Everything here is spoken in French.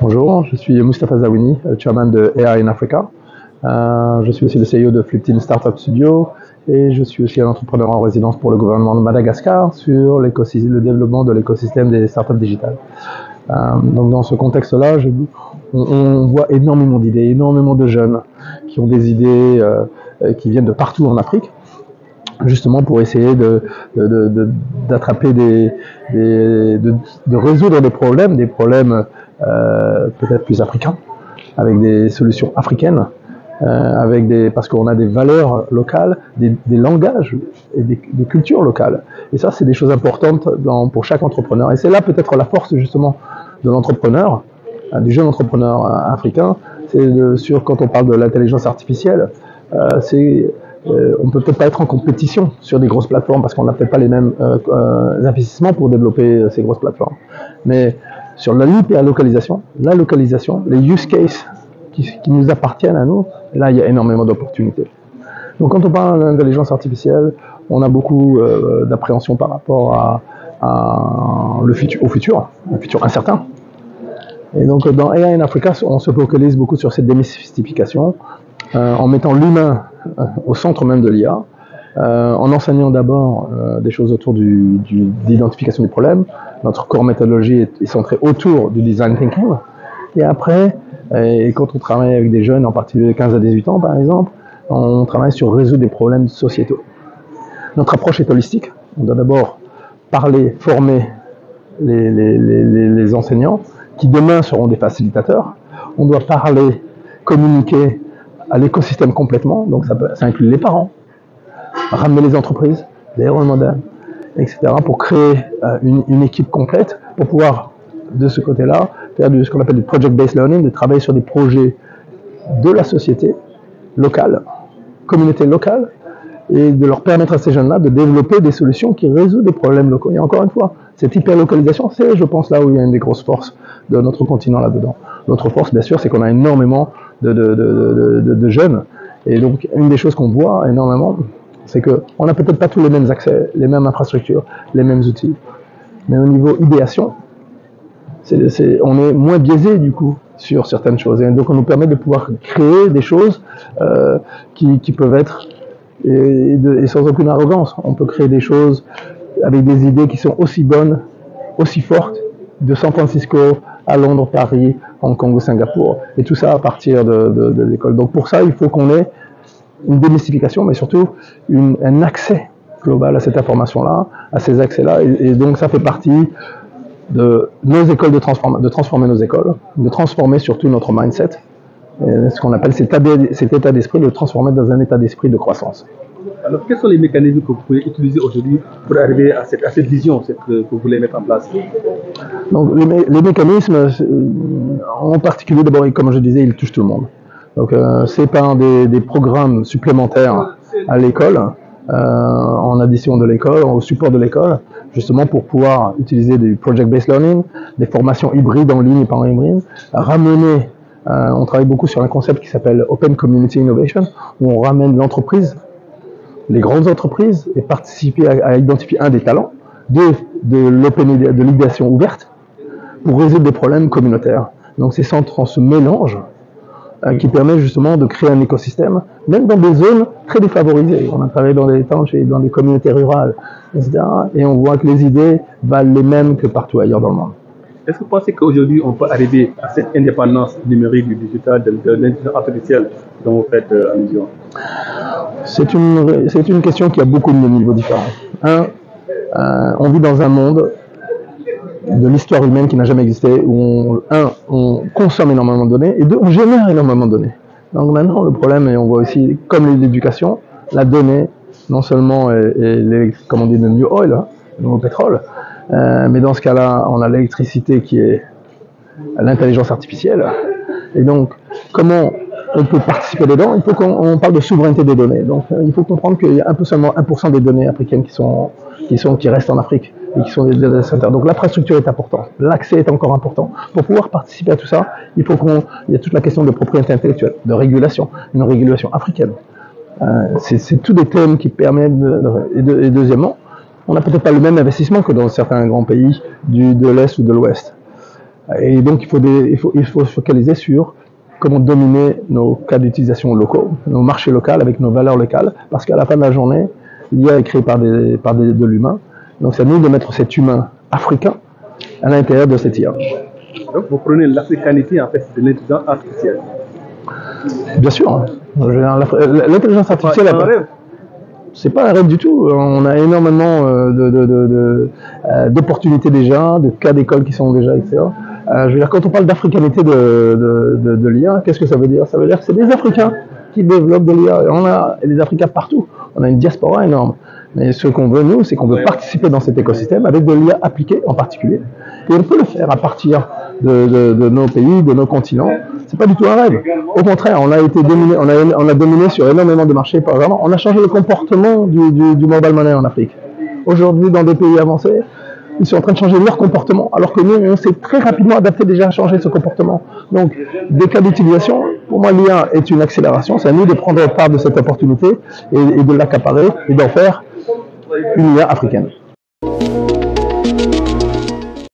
Bonjour, je suis Moustapha Zaouni, chairman de AI in Africa. Je suis aussi le CEO de Flipteam Startup Studio et je suis aussi un entrepreneur en résidence pour le gouvernement de Madagascar sur le développement de l'écosystème des startups digitales. Donc dans ce contexte-là, on voit énormément d'idées, énormément de jeunes qui ont des idées qui viennent de partout en Afrique, justement pour essayer d'attraper de résoudre des problèmes peut-être plus africains, avec des solutions africaines, parce qu'on a des valeurs locales, des langages et des cultures locales. Et ça, c'est des choses importantes pour chaque entrepreneur. Et c'est là peut-être la force justement de l'entrepreneur, du jeune entrepreneur africain. Quand on parle de l'intelligence artificielle, on peut peut-être pas être en compétition sur des grosses plateformes parce qu'on n'a peut-être pas les mêmes investissements pour développer ces grosses plateformes. Mais sur la localisation, les use cases qui nous appartiennent à nous, là il y a énormément d'opportunités. Donc quand on parle d'intelligence artificielle, on a beaucoup d'appréhension par rapport au futur, un futur incertain. Et donc dans AI in Africa, on se focalise beaucoup sur cette démystification, en mettant l'humain au centre même de l'IA, en enseignant d'abord des choses autour de l'identification du problème. Notre core méthodologie est centrée autour du design thinking. Et après, quand on travaille avec des jeunes, en particulier de 15 à 18 ans par exemple, on travaille sur résoudre des problèmes sociétaux. Notre approche est holistique. On doit d'abord former les enseignants, qui demain seront des facilitateurs. On doit communiquer à l'écosystème complètement, donc ça inclut les parents, ramener les entreprises, les rôles modèles, etc., pour créer une équipe complète, pour pouvoir, de ce côté-là, faire ce qu'on appelle du project-based learning, de travailler sur des projets de la société locale, communauté locale, et de leur permettre à ces jeunes-là de développer des solutions qui résolvent des problèmes locaux. Et encore une fois, cette hyper-localisation, c'est, je pense, là où il y a une des grosses forces de notre continent là-dedans. L'autre force, bien sûr, c'est qu'on a énormément de jeunes. Et donc, une des choses qu'on voit énormément, c'est qu'on n'a peut-être pas tous les mêmes accès, les mêmes infrastructures, les mêmes outils. Mais au niveau idéation, on est moins biaisé, du coup, sur certaines choses. Et donc, on nous permet de pouvoir créer des choses qui peuvent être, et sans aucune arrogance, on peut créer des choses avec des idées qui sont aussi bonnes, aussi fortes, de San Francisco à Londres, Paris, Hong Kong ou Singapour, et tout ça à partir de l'école. Donc pour ça, il faut qu'on ait une démystification, mais surtout un accès global à cette information-là, à ces accès-là, et donc ça fait partie de nos écoles, de transformer nos écoles, de transformer surtout notre mindset, ce qu'on appelle cet état d'esprit, de le transformer dans un état d'esprit de croissance. Alors, quels sont les mécanismes que vous pouvez utiliser aujourd'hui pour arriver à cette vision que vous voulez mettre en place? Donc, les mécanismes, en particulier, d'abord, comme je disais, ils touchent tout le monde. Donc, c'est par des programmes supplémentaires à l'école, en addition de l'école, au support de l'école, justement pour pouvoir utiliser du project-based learning, des formations hybrides en ligne et pas en hybride, ramener, on travaille beaucoup sur un concept qui s'appelle Open Community Innovation, où on ramène l'entreprise, les grandes entreprises, et participer à identifier des talents, de l'idéation ouverte, pour résoudre des problèmes communautaires. Donc ces centres se mélangent, qui permet justement de créer un écosystème, même dans des zones très défavorisées. On a travaillé dans des townships, dans des communautés rurales, etc. Et on voit que les idées valent les mêmes que partout ailleurs dans le monde. Est-ce que vous pensez qu'aujourd'hui on peut arriver à cette indépendance numérique du digital, de l'intelligence artificielle dont vous faites allusion? C'est une question qui a beaucoup de niveaux différents. On vit dans un monde de l'histoire humaine qui n'a jamais existé, où on consomme énormément de données, et deux, on génère énormément de données. Donc maintenant, le problème, et on voit aussi, comme l'éducation, la donnée, non seulement est comme on dit, le new oil, le nouveau pétrole, mais dans ce cas-là, on a l'électricité qui est l'intelligence artificielle. Et donc, comment on peut participer dedans, il faut qu'on parle de souveraineté des données. Donc il faut comprendre qu'il y a un peu seulement 1% des données africaines qui restent en Afrique et qui sont des data centers. Donc l'infrastructure est importante, l'accès est encore important. Pour pouvoir participer à tout ça, il y a toute la question de propriété intellectuelle, de régulation, une régulation africaine. C'est tous des thèmes qui permettent et deuxièmement, on n'a peut-être pas le même investissement que dans certains grands pays de l'Est ou de l'Ouest. Et donc il faut se focaliser sur comment dominer nos cas d'utilisation locaux, nos marchés locaux avec nos valeurs locales, parce qu'à la fin de la journée, l'IA est créée par de l'humain. Donc c'est à nous de mettre cet humain africain à l'intérieur de cette IA. Donc vous prenez l'africanité en fait de l'intelligence artificielle. Bien sûr. L'intelligence artificielle, c'est pas un rêve du tout. On a énormément d'opportunités déjà, de cas d'école qui sont déjà, etc. Je veux dire, quand on parle d'africanité de l'IA, qu'est-ce que ça veut dire? Ça veut dire que c'est des Africains qui développent de l'IA. On a des Africains partout. On a une diaspora énorme. Mais ce qu'on veut, nous, c'est qu'on veut participer dans cet écosystème avec de l'IA appliquée en particulier. Et on peut le faire à partir de nos pays, de nos continents. C'est pas du tout un rêve. Au contraire, on a été dominé, on a dominé sur énormément de marchés. Par exemple, on a changé le comportement du mobile money en Afrique. Aujourd'hui, dans des pays avancés, ils sont en train de changer leur comportement, alors que nous, on s'est très rapidement adapté déjà à changer ce comportement. Donc, des cas d'utilisation, pour moi, l'IA est une accélération. C'est à nous de prendre part de cette opportunité et de l'accaparer et d'en faire une IA africaine.